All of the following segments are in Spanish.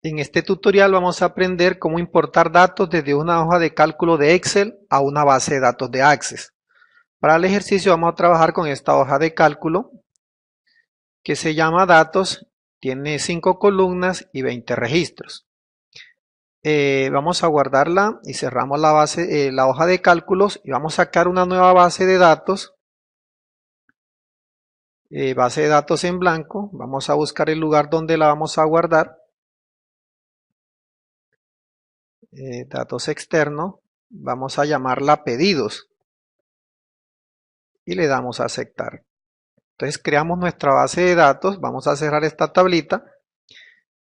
En este tutorial vamos a aprender cómo importar datos desde una hoja de cálculo de Excel a una base de datos de Access. Para el ejercicio vamos a trabajar con esta hoja de cálculo que se llama datos, tiene 5 columnas y 20 registros. Vamos a guardarla y cerramos la hoja de cálculos y vamos a sacar una nueva base de datos en blanco. Vamos a buscar el lugar donde la vamos a guardar. Datos externos, vamos a llamarla pedidos y le damos a aceptar. Entonces creamos nuestra base de datos, vamos a cerrar esta tablita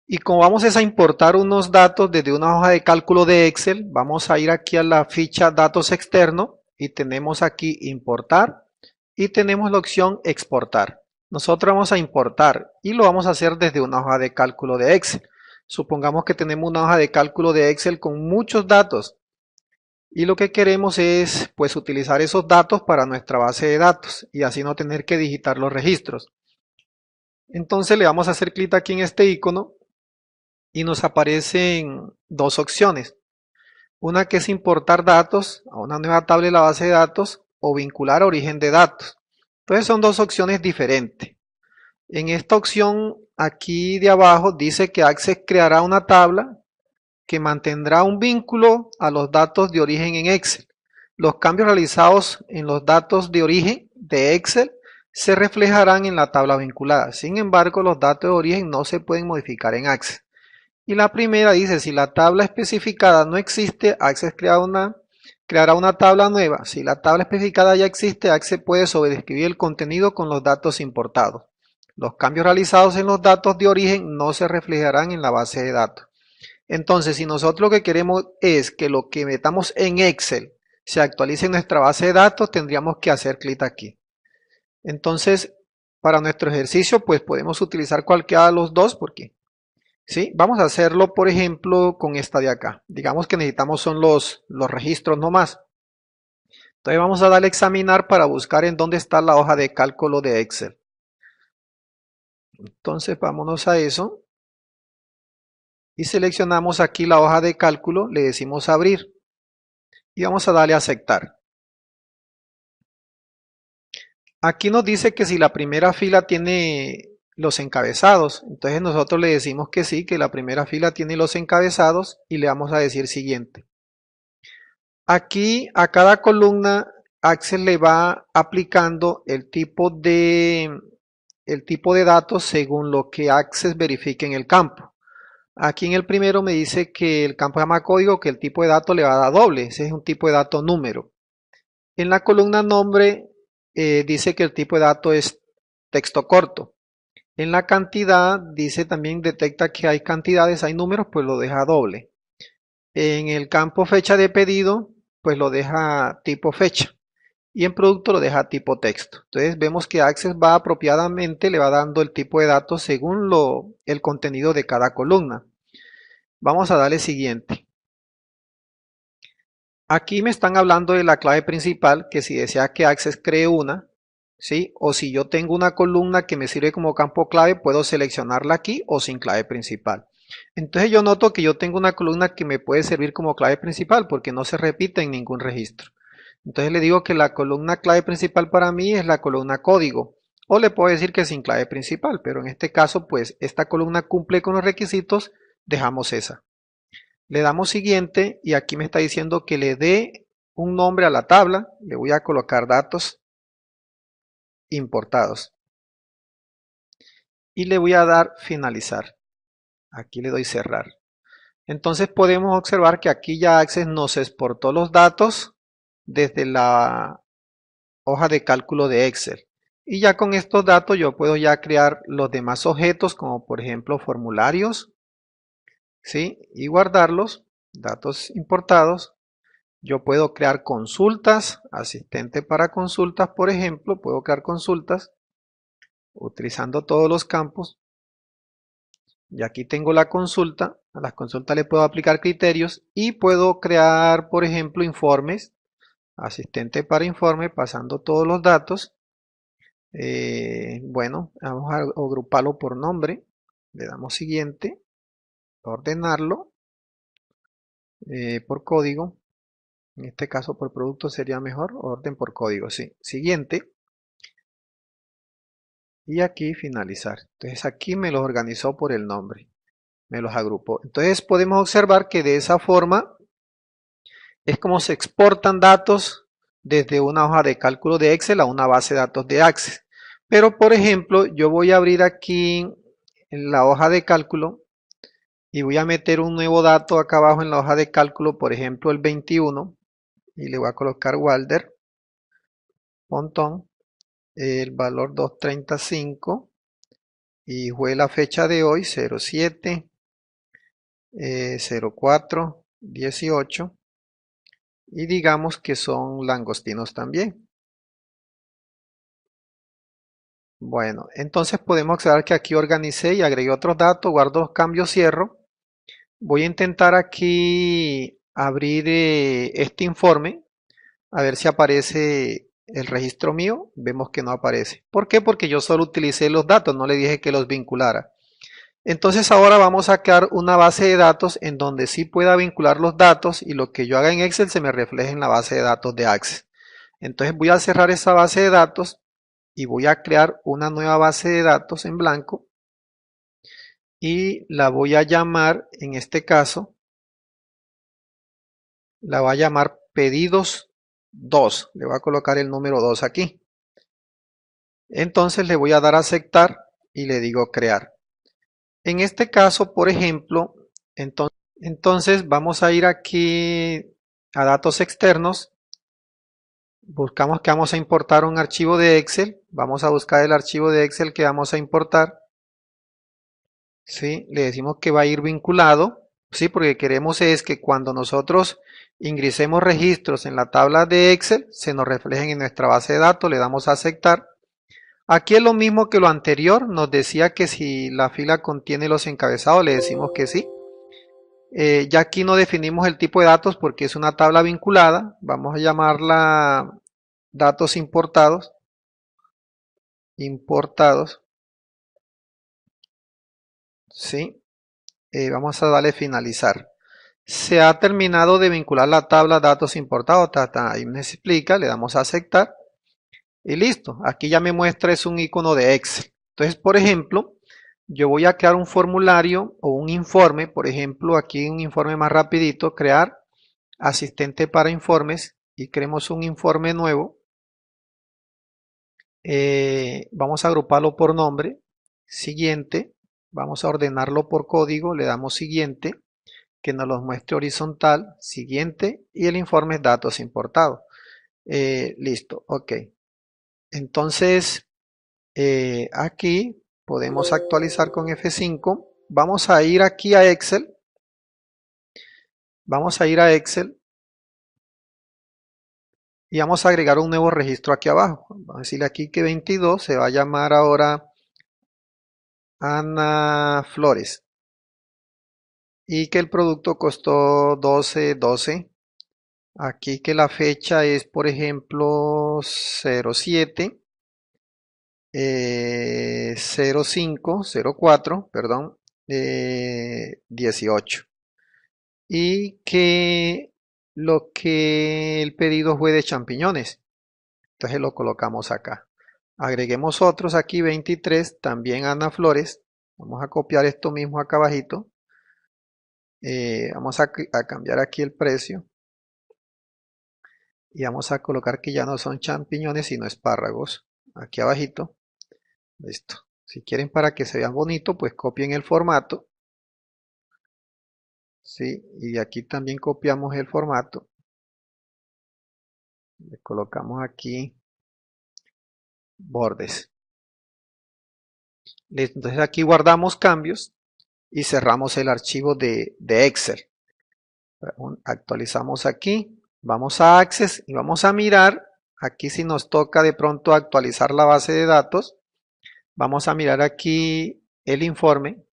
y como vamos a importar unos datos desde una hoja de cálculo de Excel, vamos a ir aquí a la ficha datos externos y tenemos aquí importar y tenemos la opción exportar. Nosotros vamos a importar y lo vamos a hacer desde una hoja de cálculo de Excel. Supongamos que tenemos una hoja de cálculo de Excel con muchos datos y lo que queremos es pues utilizar esos datos para nuestra base de datos y así no tener que digitar los registros. Entonces le vamos a hacer clic aquí en este icono y nos aparecen dos opciones. Una que es importar datos a una nueva tabla de la base de datos o vincular a origen de datos. Entonces son dos opciones diferentes. En esta opción aquí de abajo dice que Access creará una tabla que mantendrá un vínculo a los datos de origen en Excel. Los cambios realizados en los datos de origen de Excel se reflejarán en la tabla vinculada. Sin embargo, los datos de origen no se pueden modificar en Access. Y la primera dice, si la tabla especificada no existe, Access creará una tabla nueva. Si la tabla especificada ya existe, Access puede sobreescribir el contenido con los datos importados. Los cambios realizados en los datos de origen no se reflejarán en la base de datos. Entonces, si nosotros lo que queremos es que lo que metamos en Excel se actualice en nuestra base de datos, tendríamos que hacer clic aquí. Entonces, para nuestro ejercicio, pues podemos utilizar cualquiera de los dos, porque ¿sí? Vamos a hacerlo, por ejemplo, con esta de acá. Digamos que necesitamos son los registros nomás. Entonces vamos a darle a examinar para buscar en dónde está la hoja de cálculo de Excel. Entonces vámonos a eso y seleccionamos aquí la hoja de cálculo, le decimos abrir y vamos a darle a aceptar. Aquí nos dice que si la primera fila tiene los encabezados, entonces nosotros le decimos que sí, que la primera fila tiene los encabezados y le vamos a decir siguiente. Aquí a cada columna Access le va aplicando el tipo de datos según lo que Access verifique en el campo. Aquí en el primero me dice que el campo se llama código, que el tipo de datos le va a dar doble, ese es un tipo de dato número. En la columna nombre dice que el tipo de dato es texto corto. En la cantidad dice también detecta que hay cantidades, hay números, pues lo deja doble. En el campo fecha de pedido, pues lo deja tipo fecha. Y en producto lo deja tipo texto. Entonces vemos que Access va apropiadamente, le va dando el tipo de datos según el contenido de cada columna. Vamos a darle siguiente. Aquí me están hablando de la clave principal, que si desea que Access cree una, ¿sí? O si yo tengo una columna que me sirve como campo clave, puedo seleccionarla aquí o sin clave principal. Entonces yo noto que yo tengo una columna que me puede servir como clave principal porque no se repite en ningún registro. Entonces le digo que la columna clave principal para mí es la columna código. O le puedo decir que sin clave principal, pero en este caso pues esta columna cumple con los requisitos, dejamos esa. Le damos siguiente y aquí me está diciendo que le dé un nombre a la tabla. Le voy a colocar datos importados. Y le voy a dar finalizar. Aquí le doy cerrar. Entonces podemos observar que aquí ya Access nos exportó los datos desde la hoja de cálculo de Excel. Y ya con estos datos yo puedo ya crear los demás objetos como por ejemplo formularios, ¿sí? Y guardarlos, datos importados. Yo puedo crear consultas, asistente para consultas, por ejemplo, puedo crear consultas utilizando todos los campos. Y aquí tengo la consulta, a las consultas le puedo aplicar criterios y puedo crear, por ejemplo, informes, asistente para informe, pasando todos los datos. Bueno, vamos a agruparlo por nombre, le damos siguiente ordenarlo por código. En este caso por producto sería mejor, orden por código, sí. Siguiente. Y aquí finalizar. Entonces aquí me los organizó por el nombre, me los agrupó. Entonces podemos observar que de esa forma es como se exportan datos desde una hoja de cálculo de Excel a una base de datos de Access. Pero por ejemplo, yo voy a abrir aquí en la hoja de cálculo y voy a meter un nuevo dato acá abajo en la hoja de cálculo, por ejemplo el 21, y le voy a colocar Walder, Pontón, el valor 235 y fue la fecha de hoy 07 04 18 y digamos que son langostinos también. Bueno, entonces podemos observar que aquí organicé y agregué otros datos, guardo los cambios, cierro. Voy a intentar aquí abrir este informe a ver si aparece el registro mío. Vemos que no aparece. ¿Por qué? Porque yo solo utilicé los datos, no le dije que los vinculara. Entonces ahora vamos a crear una base de datos en donde sí pueda vincular los datos y lo que yo haga en Excel se me refleje en la base de datos de Access. Entonces voy a cerrar esa base de datos y voy a crear una nueva base de datos en blanco y la voy a llamar, en este caso, la voy a llamar pedidos 2. Le voy a colocar el número 2 aquí. Entonces le voy a dar a aceptar y le digo crear. En este caso, por ejemplo, entonces vamos a ir aquí a datos externos. Buscamos que vamos a importar un archivo de Excel. Vamos a buscar el archivo de Excel que vamos a importar. ¿Sí? Le decimos que va a ir vinculado. ¿Sí? Porque queremos es que cuando nosotros ingresemos registros en la tabla de Excel, se nos reflejen en nuestra base de datos. Le damos a aceptar. Aquí es lo mismo que lo anterior. Nos decía que si la fila contiene los encabezados, le decimos que sí. Ya aquí no definimos el tipo de datos porque es una tabla vinculada. Vamos a llamarla datos importados. Importados. ¿Sí? Vamos a darle finalizar. Se ha terminado de vincular la tabla datos importados. Ahí me explica, le damos a aceptar. Y listo. Aquí ya me muestra es un icono de Excel. Entonces, por ejemplo, yo voy a crear un formulario o un informe. Por ejemplo, aquí un informe más rapidito. Crear asistente para informes y creemos un informe nuevo. Vamos a agruparlo por nombre. Siguiente. Vamos a ordenarlo por código. Le damos siguiente, que nos los muestre horizontal. Siguiente. Y el informe es datos importados. Listo. Ok. Entonces, aquí podemos actualizar con F5. Vamos a ir aquí a Excel. Vamos a ir a Excel. Y vamos a agregar un nuevo registro aquí abajo. Vamos a decirle aquí que 22 se va a llamar ahora Ana Flores. Y que el producto costó 12.12. Aquí que la fecha es, por ejemplo, 07, 05, 04, perdón, 18. Y que lo que el pedido fue de champiñones. Entonces lo colocamos acá. Agreguemos otros aquí, 23, también Ana Flores. Vamos a copiar esto mismo acá abajito. Vamos a cambiar aquí el precio. Y vamos a colocar que ya no son champiñones sino espárragos. Aquí abajito. Listo. Si quieren para que se vean bonito, pues copien el formato. ¿Sí? Y aquí también copiamos el formato. Le colocamos aquí bordes. Listo. Entonces aquí guardamos cambios y cerramos el archivo de Excel. Actualizamos aquí. Vamos a Access y vamos a mirar. Aquí si nos toca de pronto actualizar la base de datos. Vamos a mirar aquí el informe.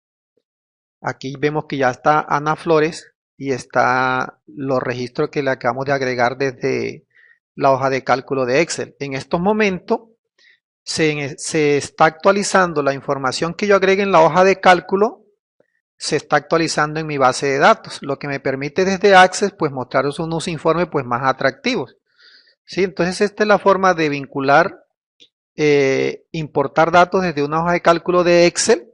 Aquí vemos que ya está Ana Flores y está los registros que le acabamos de agregar desde la hoja de cálculo de Excel. En estos momentos se está actualizando la información que yo agregue en la hoja de cálculo se está actualizando en mi base de datos, lo que me permite desde Access pues mostraros unos informes pues más atractivos. ¿Sí? Entonces esta es la forma de vincular, importar datos desde una hoja de cálculo de Excel,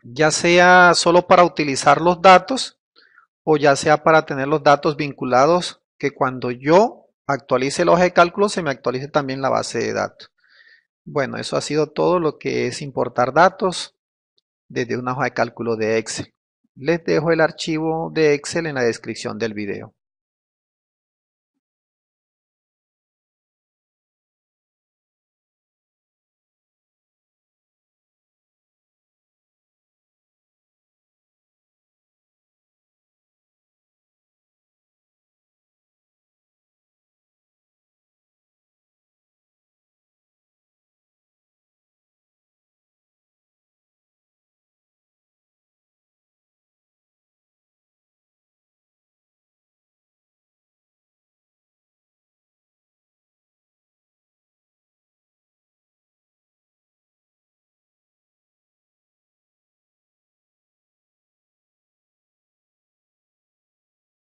ya sea solo para utilizar los datos o ya sea para tener los datos vinculados, que cuando yo actualice la hoja de cálculo se me actualice también la base de datos. Bueno, eso ha sido todo lo que es importar datos desde una hoja de cálculo de Excel. Les dejo el archivo de Excel en la descripción del video.